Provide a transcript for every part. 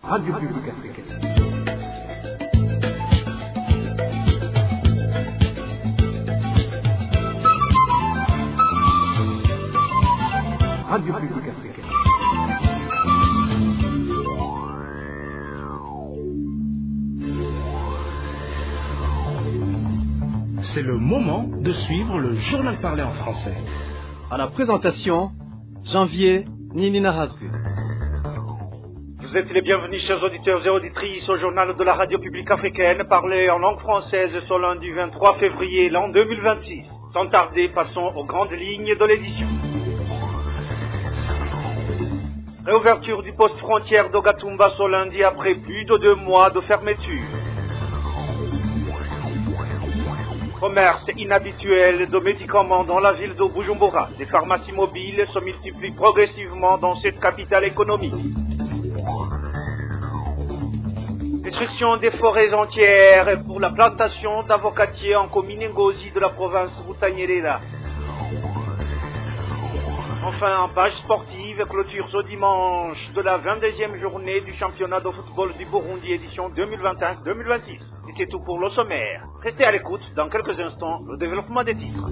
Radio Publique Africaine. Radio Publique Africaine. C'est le moment de suivre le journal parlé en français. À la présentation, Janvier Ninina Hazgu. Vous êtes les bienvenus, chers auditeurs et auditrices, au journal de la radio publique africaine, parlé en langue française ce lundi 23 février l'an 2026. Sans tarder, passons aux grandes lignes de l'édition. Réouverture du poste frontière d'Ogatumba ce lundi après plus de 2 mois de fermeture. Commerce inhabituel de médicaments dans la ville de Bujumbura. Des pharmacies mobiles se multiplient progressivement dans cette capitale économique. Destruction des forêts entières pour la plantation d'avocatiers en commune Ngozi de la province Butanyerera. Enfin, en page sportive, clôture ce dimanche de la 22e journée du championnat de football du Burundi édition 2025-2026. Et c'est tout pour le sommaire. Restez à l'écoute, dans quelques instants, le développement des titres.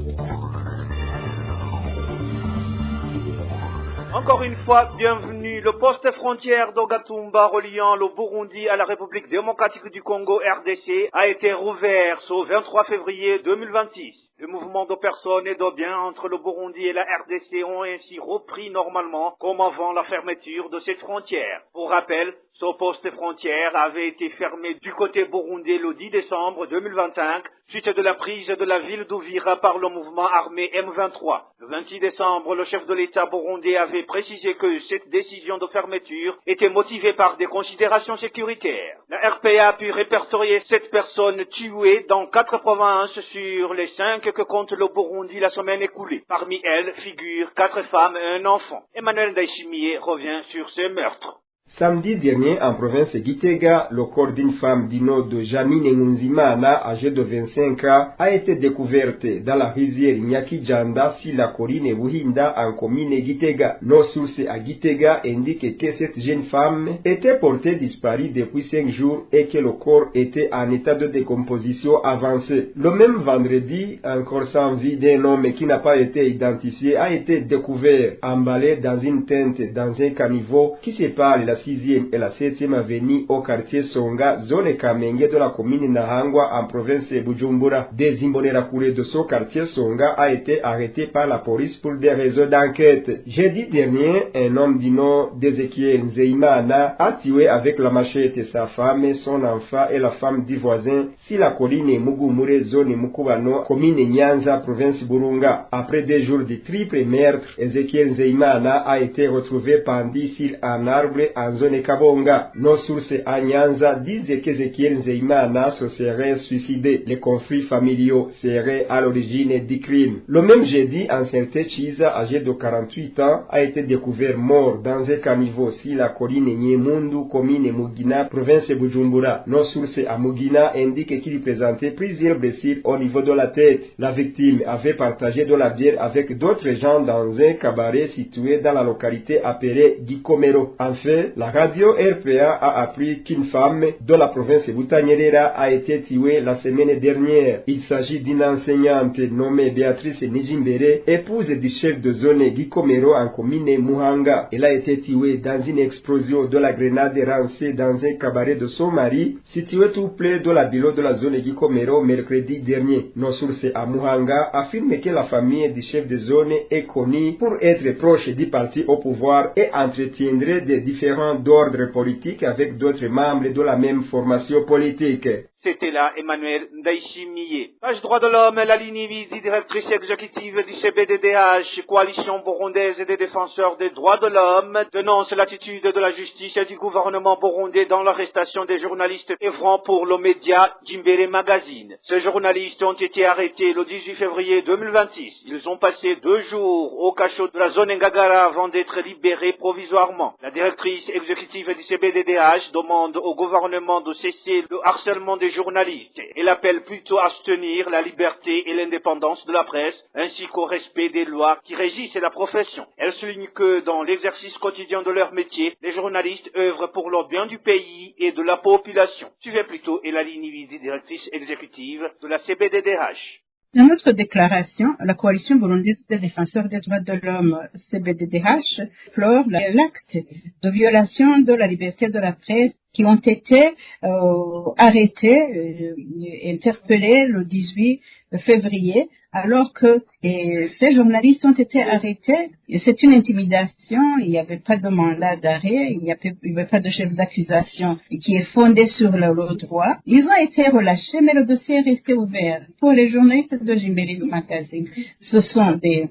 Encore une fois, bienvenue. Le poste frontière d'Ogatumba reliant le Burundi à la République démocratique du Congo RDC a été rouvert ce 23 février 2026. Le mouvement de personnes et de biens entre le Burundi et la RDC ont ainsi repris normalement comme avant la fermeture de cette frontière. Pour rappel, ce poste frontière avait été fermé du côté burundais le 10 décembre 2025 suite de la prise de la ville d'Uvira par le mouvement armé M23. Le 26 décembre, le chef de l'État burundais avait précisé que cette décision de fermeture était motivée par des considérations sécuritaires. La RPA a pu répertorier 7 personnes tuées dans 4 provinces sur les 5 que compte le Burundi la semaine écoulée. Parmi elles figurent 4 femmes et un enfant. Emmanuel Ndayishimiye revient sur ces meurtres. Samedi dernier, en province Gitega, le corps d'une femme du nom de Janine Ngunzimana, âgée de 25 ans, a été découverte dans la rivière Nyakijanda, sur la colline Buhinda, en commune Gitega. Nos sources à Gitega indiquent que cette jeune femme était portée disparue depuis 5 jours et que le corps était en état de décomposition avancée. Le même vendredi, un corps sans vie d'un homme qui n'a pas été identifié a été découvert, emballé dans une tente dans un caniveau qui sépare la 6e et la 7e avenue au quartier Songa, zone Kamenge de la commune Nahangwa en province de Bujumbura. Des Imbonerakure de ce quartier Songa a été arrêté par la police pour des raisons d'enquête. Jeudi dernier, un homme du nom d'Ezekiel Nzeimana a tué avec la machette sa femme, son enfant et la femme du voisin si la colline Mugumure, zone Mukubano, commune Nyanza, province Burunga. Après 2 jours de triple meurtre, Ezekiel Nzeimana a été retrouvé pendu sur un arbre en zone Kabonga. Nos sources à Nyanza disent qu'Ezekiel Nzeimana se serait suicidé. Les conflits familiaux seraient à l'origine du crime. Le même jeudi, un certain Chiza, âgé de 48 ans, a été découvert mort dans un caniveau sur la colline Nyemundu, commune Mugina, province de Bujumbura. Nos sources à Mugina indiquent qu'il présentait plusieurs blessures au niveau de la tête. La victime avait partagé de la bière avec d'autres gens dans un cabaret situé dans la localité appelée Gikomero. Enfin, la radio RPA a appris qu'une femme de la province de Butanyerera a été tuée la semaine dernière. Il s'agit d'une enseignante nommée Béatrice Nijimbere, épouse du chef de zone Gikomero en commune Muhanga. Elle a été tuée dans une explosion de la grenade lancée dans un cabaret de son mari, situé tout près de la bureau de la zone Gikomero mercredi dernier. Nos sources à Muhanga affirment que la famille du chef de zone est connue pour être proche du parti au pouvoir et entretiendrait des différents d'ordre politique avec d'autres membres de la même formation politique. C'était là Emmanuel Ndayishimiye. Page droit de l'homme, la ligne Midi, directrice exécutive du CBDDH, coalition burundaise des défenseurs des droits de l'homme, dénonce l'attitude de la justice et du gouvernement burundais dans l'arrestation des journalistes œuvrant pour le média Jimbere Magazine. Ces journalistes ont été arrêtés le 18 février 2026. Ils ont passé 2 jours au cachot de la zone Ngagara avant d'être libérés provisoirement. La directrice exécutive du CBDDH demande au gouvernement de cesser le harcèlement des journalistes. Elle appelle plutôt à soutenir la liberté et l'indépendance de la presse, ainsi qu'au respect des lois qui régissent la profession. Elle souligne que dans l'exercice quotidien de leur métier, les journalistes œuvrent pour le bien du pays et de la population. Suivez plutôt Elali Nividi, directrice exécutive de la CBDDH. Dans notre déclaration, la coalition burundaise des défenseurs des droits de l'homme, CBDDH, déplore l'acte de violation de la liberté de la presse qui ont été arrêtés, interpellés le 18 février, alors que ces journalistes ont été arrêtés. C'est une intimidation, il n'y avait pas de mandat d'arrêt, il n'y avait pas de chef d'accusation qui est fondé sur le droit. Ils ont été relâchés, mais le dossier est resté ouvert. Pour les journalistes de Jimberi Magazine, ce sont des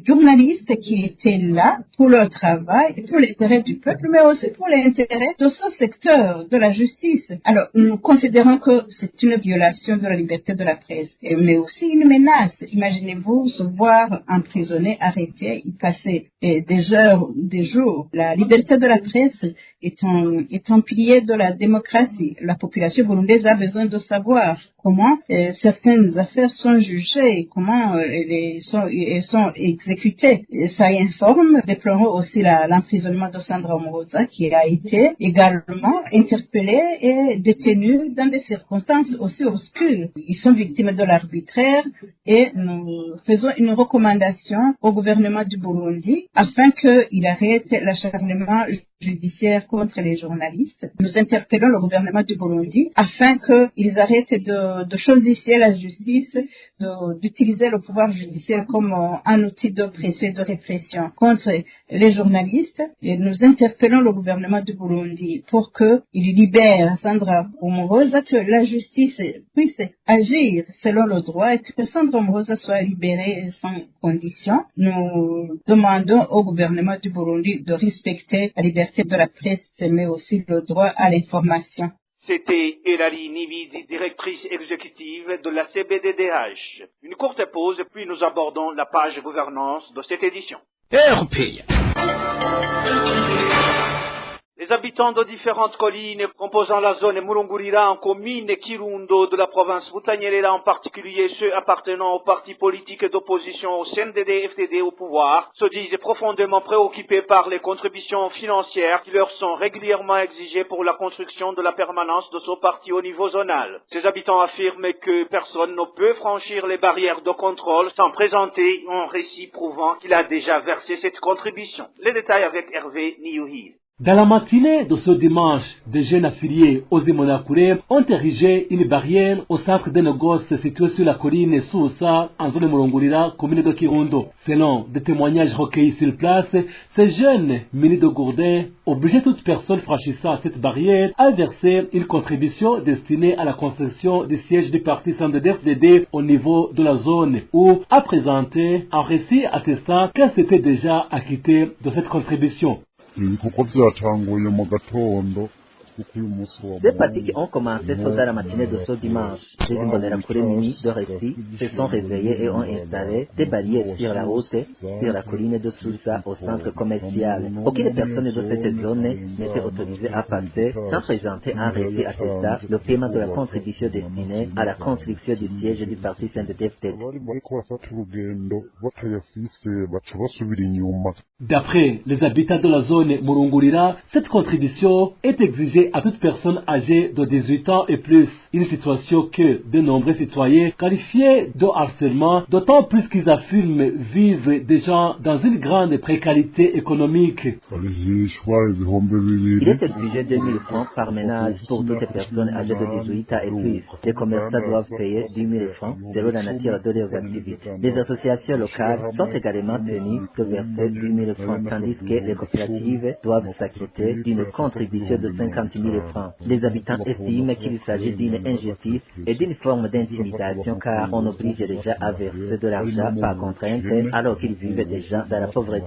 journalistes qui étaient là pour leur travail, et pour l'intérêt du peuple, mais aussi pour l'intérêt de ce secteur de la justice. Alors, nous considérons que c'est une violation de la liberté de la presse, mais aussi une menace. Imaginez-vous se voir emprisonné, arrêté, y passer des heures, des jours. La liberté de la presse est un pilier de la démocratie. La population burundaise a besoin de savoir comment certaines affaires sont jugées, comment elles sont exécutées. Et ça informe, déplorons aussi l'emprisonnement de Sandra Omuhoza qui a été également interpellée et détenue dans des circonstances aussi obscures. Ils sont victimes de l'arbitraire et nous faisons une recommandation au gouvernement du Burundi afin qu'il arrête l'acharnement judiciaire contre les journalistes. Nous interpellons le gouvernement du Burundi afin qu'ils arrêtent de chosifier la justice, d'utiliser le pouvoir judiciaire comme un outil d'oppression et de répression contre les journalistes. Et nous interpellons le gouvernement du Burundi pour qu'il libère Sandra Omuhoza, que la justice puisse agir selon le droit et que Sandra Omuhoza soit libérée sans condition. Nous demandons au gouvernement du Burundi de respecter la liberté de la presse, mais aussi le droit à l'information. C'était Elali Nividi, directrice exécutive de la CBDDH. Une courte pause, puis nous abordons la page gouvernance de cette édition. RPA. Les habitants de différentes collines composant la zone Murungurira en commune Kirundo de la province Butanyerera, en particulier ceux appartenant aux partis politiques d'opposition au CNDD-FDD au pouvoir, se disent profondément préoccupés par les contributions financières qui leur sont régulièrement exigées pour la construction de la permanence de ce parti au niveau zonal. Ces habitants affirment que personne ne peut franchir les barrières de contrôle sans présenter un récit prouvant qu'il a déjà versé cette contribution. Les détails avec Hervé Niyuhil. Dans la matinée de ce dimanche, des jeunes affiliés aux Imonakure ont érigé une barrière au centre des négoces situé sur la colline Sousa, en zone Murungurira, commune de Kirundo. Selon des témoignages recueillis sur place, ces jeunes, munis de gourdins, obligeaient toute personne franchissant cette barrière à verser une contribution destinée à la construction du siège du parti CNDD-FDD au niveau de la zone, ou à présenter un récit attestant qu'elle s'était déjà acquittée de cette contribution. Des parties qui ont commencé tôt dans la matinée de ce dimanche, les Imbonerakure munis de récits se sont réveillés et ont installé des barrières sur la route, sur la colline de Sousa, au centre commercial. Aucune personne de cette zone n'était autorisée à passer sans présenter un récit attestant le paiement de la contribution destinée à la construction du siège du parti CNDD-FDD. D'après les habitants de la zone Murungurira, cette contribution est exigée à toute personne âgée de 18 ans et plus. Une situation que de nombreux citoyens qualifiés de harcèlement, d'autant plus qu'ils affirment vivre déjà dans une grande précarité économique. Il est exigé 2000 francs par ménage pour toutes les personnes âgées de 18 ans et plus. Les commerçants doivent payer 10 000 francs selon la nature de leurs activités. Les associations locales sont également tenues de verser 10 000 francs, tandis que les coopératives doivent s'acquitter d'une contribution de 50 000 francs. Les habitants estiment qu'il s'agit d'une injustice et d'une forme d'intimidation car on oblige les gens à verser de l'argent par contrainte alors qu'ils vivent déjà dans la pauvreté.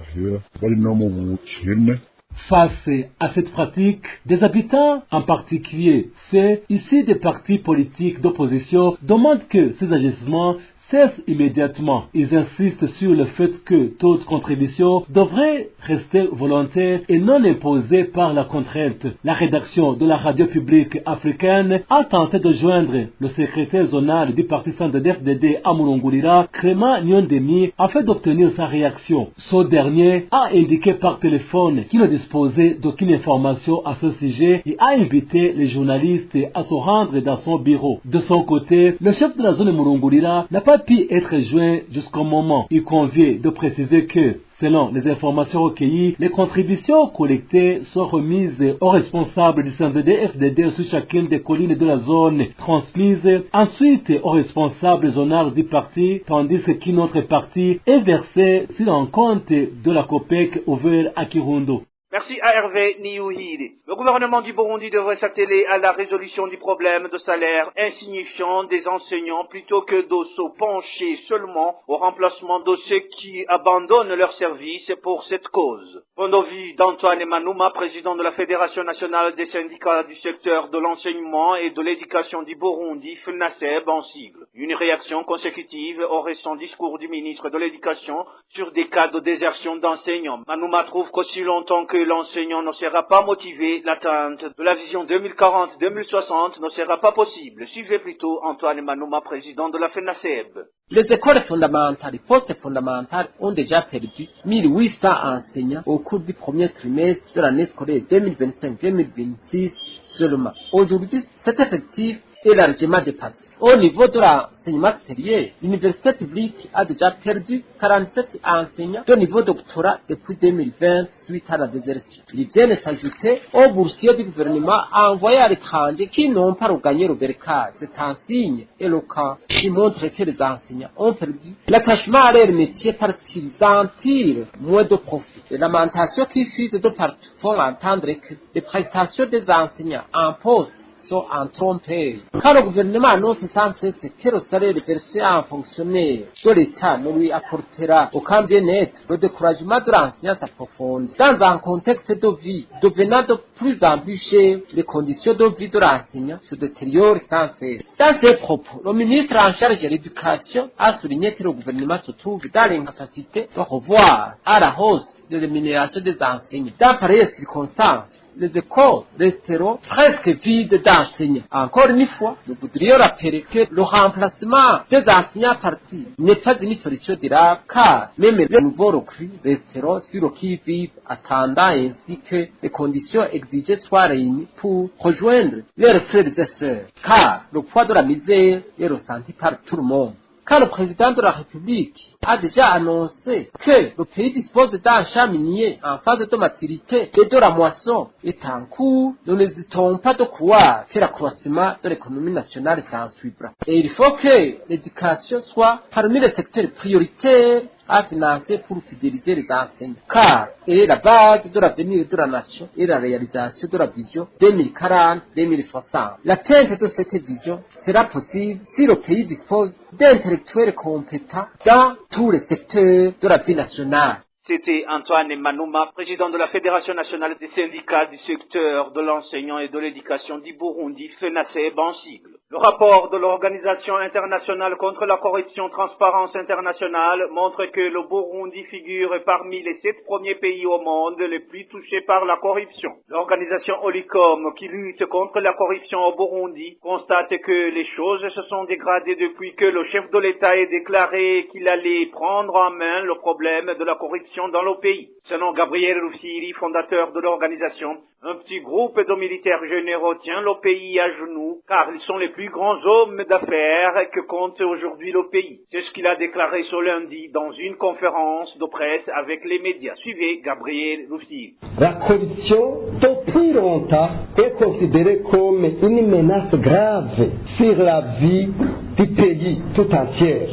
Face à cette pratique, des habitants, en particulier ceux issus des partis politiques d'opposition, demandent que ces agissements cesse immédiatement. Ils insistent sur le fait que toute contribution devrait rester volontaire et non imposée par la contrainte. La rédaction de la radio publique africaine a tenté de joindre le secrétaire zonal du parti CNDD-FDD à Mulongurira, Clément Nyondemi, afin d'obtenir sa réaction. Ce dernier a indiqué par téléphone qu'il ne disposait d'aucune information à ce sujet et a invité les journalistes à se rendre dans son bureau. De son côté, le chef de la zone Mulongurira n'a pas pu être joint jusqu'au moment. Il convient de préciser que, selon les informations recueillies, les contributions collectées sont remises aux responsables du CNDD-FDD sur chacune des collines de la zone, transmises ensuite aux responsables zonales du parti, tandis qu'une autre partie est versée sur un compte de la COPEC ouvert à Kirundo. Merci à Hervé Niouhiri. Le gouvernement du Burundi devrait s'atteler à la résolution du problème de salaire insignifiant des enseignants plutôt que de se pencher seulement au remplacement de ceux qui abandonnent leur service pour cette cause. Point de vue d'Antoine Manouma, président de la Fédération nationale des syndicats du secteur de l'enseignement et de l'éducation du Burundi, FENASEB en sigle. Une réaction consécutive au récent discours du ministre de l'Éducation sur des cas de désertion d'enseignants. Manouma trouve qu'aussi longtemps que l'enseignant ne sera pas motivé, l'atteinte de la vision 2040-2060 ne sera pas possible. Suivez plutôt Antoine Manouma, président de la FENASEB. Les écoles fondamentales et post-fondamentales ont déjà perdu 1800 enseignants au cours du premier trimestre de l'année scolaire 2025-2026 seulement. Aujourd'hui, cet effectif est largement dépassé. Au niveau de l'enseignement supérieur, l'université publique a déjà perdu 47 enseignants de niveau doctorat depuis 2020 suite à la désertion. Ils viennent s'ajouter aux boursiers du gouvernement envoyés à l'étranger qui n'ont pas regagné le bercail. C'est un signe éloquent qui montre que les enseignants ont perdu l'attachement à leur métier parce qu'ils en tirent moins de profit. Les lamentations qui fusent de partout font entendre que les prestations des enseignants en poste sont en trompés. Quand le gouvernement annonce sans cesse que le salaire versé à un fonctionnaire de l'État ne lui apportera aucun bien-être, le découragement de l'enseignant s'approfondit. Dans un contexte de vie devenant de plus en plus cher, les conditions de vie de l'enseignant se détériorent sans cesse. Dans ces propos, le ministre en charge de l'éducation a souligné que le gouvernement se trouve dans l'incapacité de revoir à la hausse de rémunération des enseignants. Dans pareilles circonstances, les écoles resteront presque vides d'enseignants. Encore une fois, nous voudrions rappeler que le remplacement des enseignants partis n'est pas une solution durable, car même les nouveaux recrues resteront sur le qui-vive, attendant ainsi que les conditions exigées soient réunies pour rejoindre leurs frères et sœurs, car le poids de la misère est ressenti par tout le monde. Quand le président de la République a déjà annoncé que le pays dispose d'un champ minier en phase de maturité et de la moisson est en cours, nous n'hésitons pas de croire que l'accroissement de l'économie nationale s'en suivra. Et il faut que l'éducation soit parmi les secteurs prioritaires à financer pour fidéliser les enseignants, car elle est la base de l'avenir de la nation et la réalisation de la vision 2040-2060. L'atteinte de cette vision sera possible si le pays dispose d'intellectuels compétents dans tous les secteurs de la vie nationale. C'était Antoine Manouma, président de la Fédération nationale des syndicats du secteur de l'enseignement et de l'éducation du Burundi, FENASEB en sigle. Le rapport de l'Organisation internationale contre la corruption Transparence internationale montre que le Burundi figure parmi les 7 premiers pays au monde les plus touchés par la corruption. L'organisation Olicom, qui lutte contre la corruption au Burundi, constate que les choses se sont dégradées depuis que le chef de l'État ait déclaré qu'il allait prendre en main le problème de la corruption dans le pays. Selon Gabriel Rufiri, fondateur de l'organisation, un petit groupe de militaires généraux tient le pays à genoux car ils sont les plus grands hommes d'affaires que compte aujourd'hui le pays. C'est ce qu'il a déclaré ce lundi dans une conférence de presse avec les médias. Suivez Gabriel Rufiri. La corruption, depuis longtemps, est considérée comme une menace grave sur la vie du pays tout entier.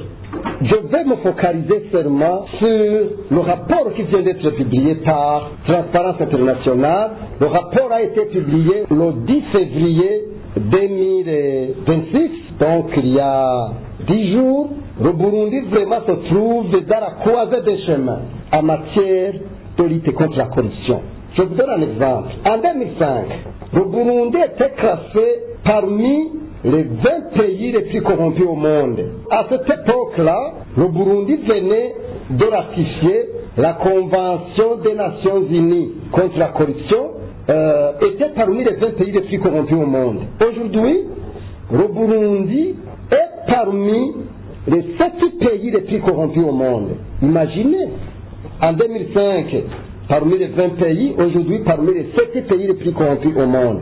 Je vais me focaliser seulement sur le rapport qui vient d'être publié par Transparence internationale. Le rapport a été publié le 10 février 2026, donc il y a 10 jours. Le Burundi vraiment se trouve dans la croisée des chemins en matière de lutte contre la corruption. Je vous donne un exemple. En 2005, le Burundi était classé parmi les 20 pays les plus corrompus au monde. À cette époque-là, le Burundi venait de ratifier la Convention des Nations Unies contre la corruption, était parmi les 20 pays les plus corrompus au monde. Aujourd'hui, le Burundi est parmi les 7 pays les plus corrompus au monde. Imaginez, en 2005, parmi les 20 pays, aujourd'hui parmi les 7 pays les plus corrompus au monde.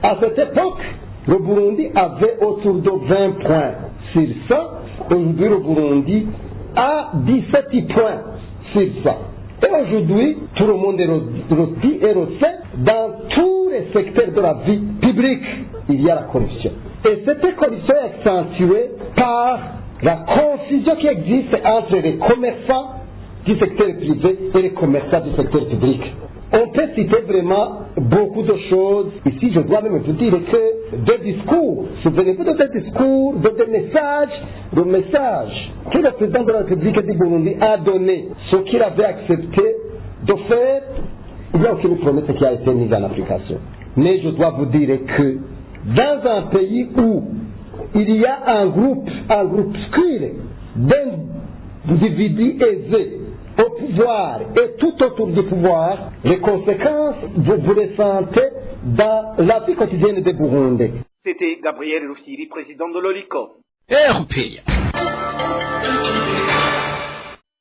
À cette époque, le Burundi avait autour de 20 points sur ça. Aujourd'hui, le Burundi a 17 points sur ça. Et aujourd'hui, tout le monde le dit et le sait, dans tous les secteurs de la vie publique, il y a la corruption. Et cette corruption est accentuée par la confusion qui existe entre les commerçants du secteur privé et les commerçants du secteur public. On peut citer vraiment beaucoup de choses. Ici, je dois même vous dire que des discours, souvenez-vous de des discours, de des messages, que le président de la République du Burundi a donné, ce qu'il avait accepté de faire, il n'y a aucune promesse qui a été mise en application. Mais je dois vous dire que dans un pays où il y a un groupuscule d'individus aisés au pouvoir et tout autour du pouvoir, les conséquences, vous les sentez dans la vie quotidienne des Burundais. C'était Gabriel Rufiri, président de l'OLICO. RPA.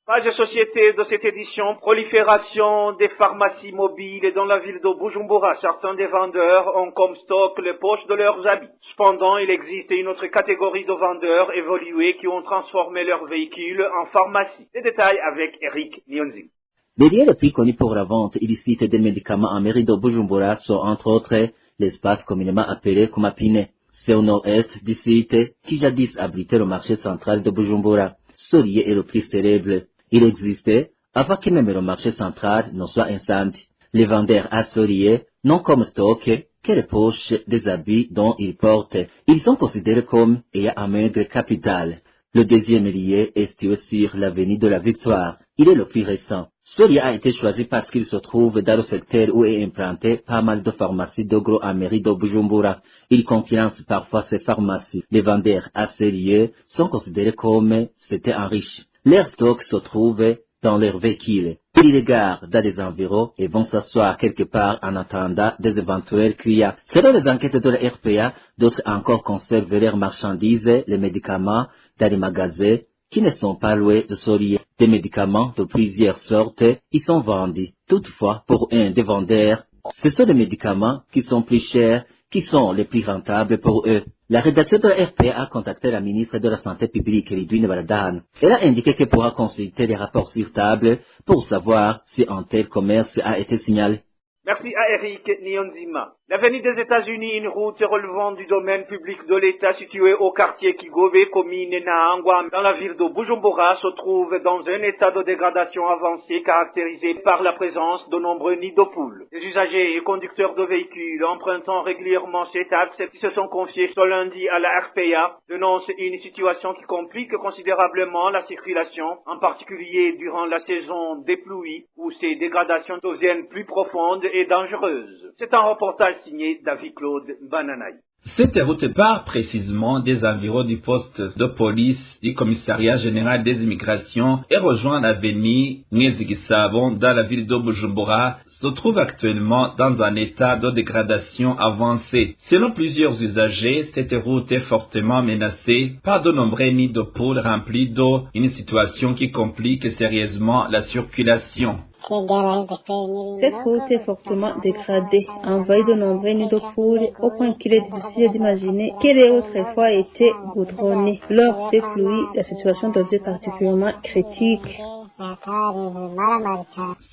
Page société de cette édition, prolifération des pharmacies mobiles dans la ville de Bujumbura. Certains des vendeurs ont comme stock les poches de leurs habits. Cependant, il existe une autre catégorie de vendeurs évolués qui ont transformé leurs véhicules en pharmacie. Les détails avec Eric Nyonzi. Les lieux les plus connus pour la vente illicite des médicaments en mairie de Bujumbura sont entre autres l'espace communément appelé Kumapine. C'est au nord-est du site qui jadis abritait le marché central de Bujumbura. Ce lieu est le plus célèbre. Il existait avant que même le marché central ne soit incendie. Les vendeurs à ce lieu n'ont comme stock que les poches des habits dont ils portent. Ils sont considérés comme ayant un maigre capital. Le deuxième lieu est situé sur l'avenue de la Victoire. Il est le plus récent. Ce lieu a été choisi parce qu'il se trouve dans le secteur où est implanté pas mal de pharmacies de gros en mairie de Bujumbura. Il concurrence parfois ces pharmacies. Les vendeurs à ces lieux sont considérés comme c'était enrichis. Leur stock se trouve dans leurs véhicules. Ils les gardent dans les environs et vont s'asseoir quelque part en attendant des éventuels clients. Selon les enquêtes de la RPA, d'autres encore conservent leurs marchandises, les médicaments, dans les magasins qui ne sont pas loués de ce lieu. Des médicaments de plusieurs sortes y sont vendus. Toutefois, pour un des vendeurs, ce sont les médicaments qui sont plus chers qui sont les plus rentables pour eux. La rédaction de la RPA a contacté la ministre de la Santé publique, Lidwine Baladane. Elle a indiqué qu'elle pourra consulter les rapports sur table pour savoir si un tel commerce a été signalé. Merci à Eric Nyonzima. L'avenue des États-Unis, une route relevant du domaine public de l'État située au quartier Kigobe, commune Naangwa, dans la ville de Bujumbura, se trouve dans un état de dégradation avancé caractérisé par la présence de nombreux nids de poules. Les usagers et conducteurs de véhicules empruntant régulièrement cet axe qui se sont confiés ce lundi à la RPA dénoncent une situation qui complique considérablement la circulation, en particulier durant la saison des pluies où ces dégradations deviennent plus profondes et dangereuses. C'est un reportage signé David-Claude Bananaï. Cette route part précisément des environs du poste de police du commissariat général des immigrations et rejoint l'avenue Ngezigisabon dans la ville de Bujumbura, se trouve actuellement dans un état de dégradation avancé. Selon plusieurs usagers, cette route est fortement menacée par de nombreux nids de poules remplis d'eau, une situation qui complique sérieusement la circulation. Cette route est fortement dégradée, envahie de nombreux nids de poules, au point qu'il est difficile d'imaginer qu'elle ait autrefois été goudronnée. Lors des pluies, la situation devient particulièrement critique.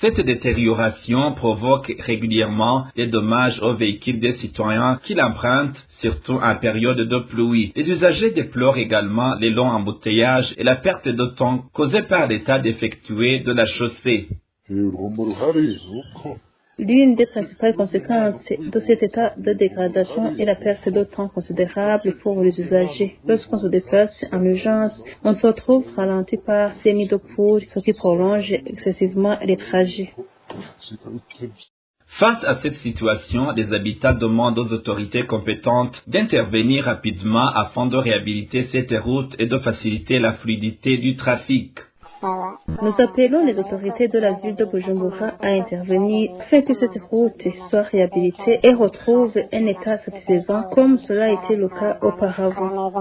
Cette détérioration provoque régulièrement des dommages aux véhicules des citoyens qui l'empruntent, surtout en période de pluie. Les usagers déplorent également les longs embouteillages et la perte de temps causée par l'état défectueux de la chaussée. L'une des principales conséquences de cet état de dégradation est la perte de temps considérable pour les usagers. Lorsqu'on se déplace en urgence, on se retrouve ralenti par ces nids de poules, ce qui prolonge excessivement les trajets. Face à cette situation, les habitants demandent aux autorités compétentes d'intervenir rapidement afin de réhabiliter cette route et de faciliter la fluidité du trafic. Nous appelons les autorités de la ville de Bujumbura à intervenir afin que cette route soit réhabilitée et retrouve un état satisfaisant comme cela a été le cas auparavant.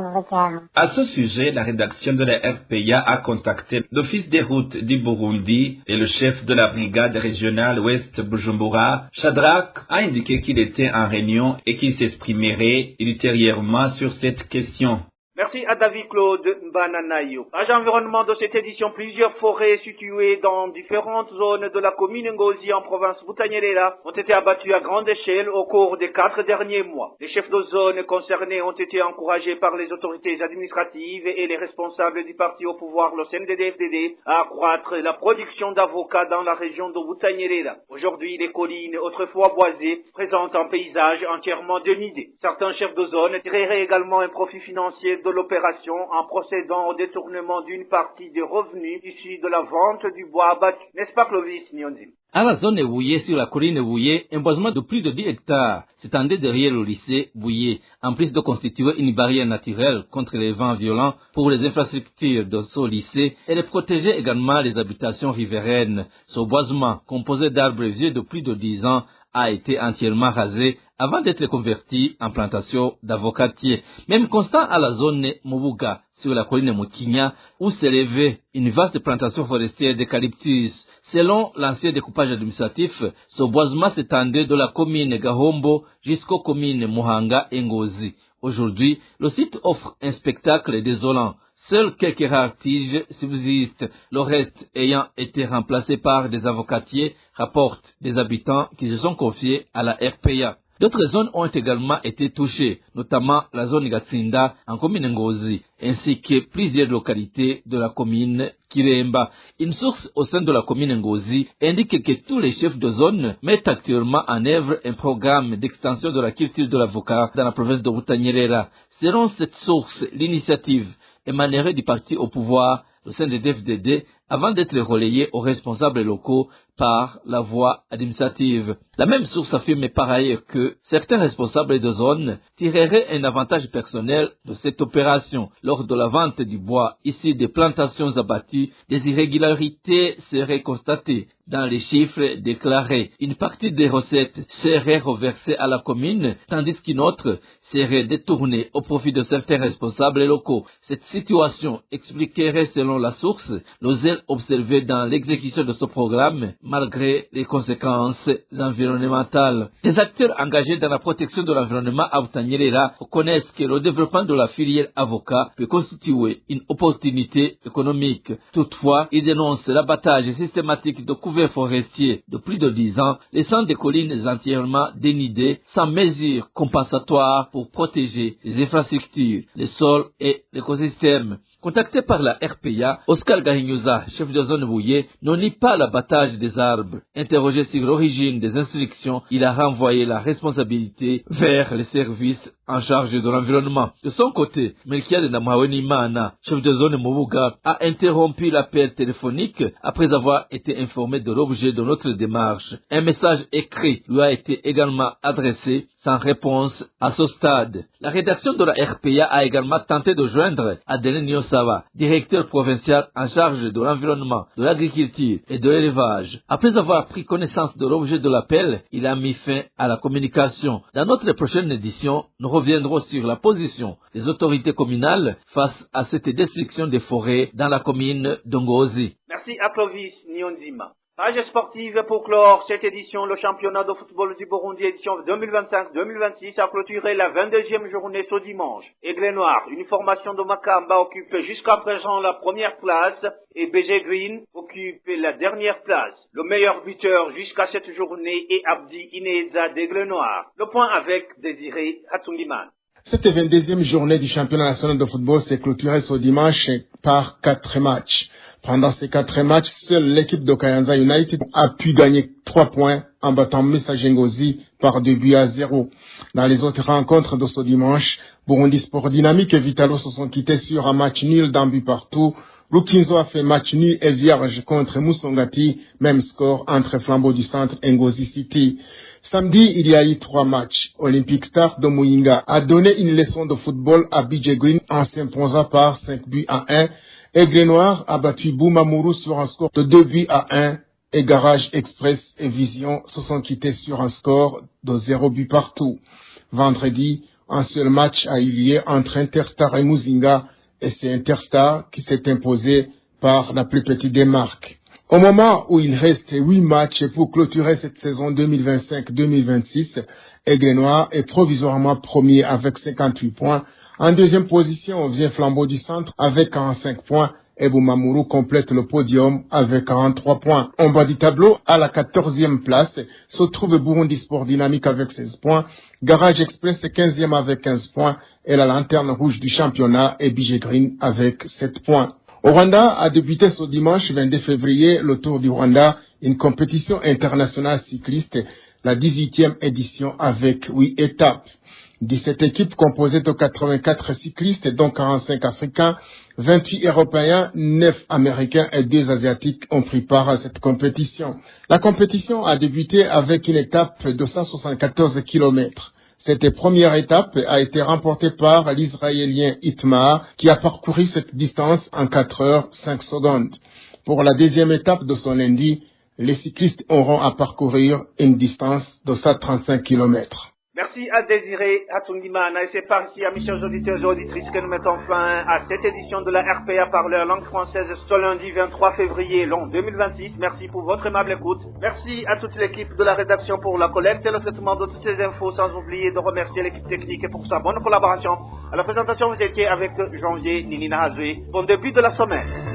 À ce sujet, la rédaction de la RPA a contacté l'Office des routes du Burundi et le chef de la brigade régionale Ouest Bujumbura, Shadrach, a indiqué qu'il était en réunion et qu'il s'exprimerait ultérieurement sur cette question. Merci à David Claude Bananayo. Page environnement de cette édition, plusieurs forêts situées dans différentes zones de la commune Ngozi en province Butanyerera ont été abattues à grande échelle au cours des 4 derniers mois. Les chefs de zone concernés ont été encouragés par les autorités administratives et les responsables du parti au pouvoir, le CNDD-FDD, à accroître la production d'avocats dans la région de Butanyerera. Aujourd'hui, les collines autrefois boisées présentent un paysage entièrement dénudé. Certains chefs de zone tireraient également un profit financier de l'opération en procédant au détournement d'une partie des revenus issus de la vente du bois abattu. N'est-ce pas, Clovis Nyonzim? À la zone Bouillé, sur la colline Bouillé, un boisement de plus de 10 hectares s'étendait derrière le lycée Bouillé, en plus de constituer une barrière naturelle contre les vents violents pour les infrastructures de ce lycée et de protéger également les habitations riveraines. Ce boisement, composé d'arbres vieux de plus de 10 ans, a été entièrement rasé avant d'être converti en plantation d'avocatiers. Même constat à la zone Mobuga, sur la colline Moutinia, où s'élevait une vaste plantation forestière d'eucalyptus. Selon l'ancien découpage administratif, ce boisement s'étendait de la commune Gahombo jusqu'aux communes Muhanga et Ngozi. Aujourd'hui, le site offre un spectacle désolant. Seuls quelques rares tiges subsistent, le reste ayant été remplacé par des avocatiers, rapportent des habitants qui se sont confiés à la RPA. D'autres zones ont également été touchées, notamment la zone Gatsinda en commune Ngozi, ainsi que plusieurs localités de la commune Kiremba. Une source au sein de la commune Ngozi indique que tous les chefs de zone mettent actuellement en œuvre un programme d'extension de la culture de l'avocat dans la province de Butanyerera. Selon cette source, l'initiative émanerait du parti au pouvoir, le CNDD-FDD, avant d'être relayé aux responsables locaux par la voie administrative. La même source affirme par ailleurs que certains responsables de zone tireraient un avantage personnel de cette opération. Lors de la vente du bois issu des plantations abattues, des irrégularités seraient constatées dans les chiffres déclarés. Une partie des recettes serait reversée à la commune, tandis qu'une autre serait détournée au profit de certains responsables locaux. Cette situation expliquerait, selon la source, le zèle observé dans l'exécution de ce programme, malgré les conséquences environnementales. Les acteurs engagés dans la protection de l'environnement à Butanyerera reconnaissent que le développement de la filière avocat peut constituer une opportunité économique. Toutefois, ils dénoncent l'abattage systématique de couverts forestiers de plus de 10 ans, laissant des collines entièrement dénudées, sans mesures compensatoires pour protéger les infrastructures, les sols et l'écosystème. Contacté par la RPA, Oscar Gahinyuza, chef de zone Bouillé, ne nie pas l'abattage des arbres. Interrogé sur l'origine des instructions, il a renvoyé la responsabilité vers les services en charge de l'environnement. De son côté, Melchiade Namhawenimana, chef de zone Mobuga, a interrompu l'appel téléphonique après avoir été informé de l'objet de notre démarche. Un message écrit lui a été également adressé sans réponse à ce stade. La rédaction de la RPA a également tenté de joindre Adeline Nyosava, directeur provincial en charge de l'environnement, de l'agriculture et de l'élevage. Après avoir pris connaissance de l'objet de l'appel, il a mis fin à la communication. Dans notre prochaine édition, nous reviendrons sur la position des autorités communales face à cette destruction des forêts dans la commune d'Ongozi. Merci à Clovis Nyonzima. Page sportive pour clore cette édition, le championnat de football du Burundi édition 2025-2026 a clôturé la 22e journée ce dimanche. Aigle Noir, une formation de Makamba, occupe jusqu'à présent la première place et BG Green occupe la dernière place. Le meilleur buteur jusqu'à cette journée est Abdi Ineza d'Aigle Noir. Le point avec Désiré Hatungiman. Cette 22e journée du championnat national de football s'est clôturée ce dimanche par 4 matchs. Pendant ces 4 matchs, seule l'équipe de Kayanza United a pu gagner 3 points en battant Messager Ngozi par 2-0. Dans les autres rencontres de ce dimanche, Burundi Sport Dynamique et Vitalo se sont quittés sur un match nul d'un but partout. Rukinzo a fait match nul et vierge contre Musongati, même score entre Flambeau du Centre et Ngozi City. Samedi, il y a eu 3 matchs. Olympic Star de Muyinga a donné une leçon de football à BJ Green en s'imposant par 5-1. Aigle Noir a battu Boumamourou sur un score de 2-1. Et Garage Express et Vision se sont quittés sur un score de 0 but partout. Vendredi, un seul match a eu lieu entre Interstar et Muzinga, et c'est Interstar qui s'est imposé par la plus petite des marques. Au moment où il reste 8 matchs pour clôturer cette saison 2025-2026, Aigle Noir est provisoirement premier avec 58 points. En deuxième position, vient Flambeau du Centre avec 45 points. Et Boumamourou complète le podium avec 43 points. En bas du tableau, à la 14e place, se trouve Burundi Sport Dynamique avec 16 points. Garage Express est 15e avec 15 points. Et la lanterne rouge du championnat est BJ Green avec 7 points. Au Rwanda a débuté ce dimanche 22 février le Tour du Rwanda, une compétition internationale cycliste, la 18e édition avec 8 étapes. 17 équipes composées de 84 cyclistes, dont 45 africains, 28 européens, 9 américains et 2 asiatiques ont pris part à cette compétition. La compétition a débuté avec une étape de 174 km. Cette première étape a été remportée par l'Israélien Itmar, qui a parcouru cette distance en 4 heures 5 secondes. Pour la deuxième étape de ce lundi, les cyclistes auront à parcourir une distance de 135 km. Merci à Désiré Hatungimana et c'est par ici, amis chers auditeurs et auditrices, que nous mettons fin à cette édition de la RPA Parleur langue française ce lundi 23 février l'an 2026. Merci pour votre aimable écoute. Merci à toute l'équipe de la rédaction pour la collecte et le traitement de toutes ces infos, sans oublier de remercier l'équipe technique pour sa bonne collaboration. À la présentation, vous étiez avec Janvier Ninina Hazoué. Bon début de la semaine.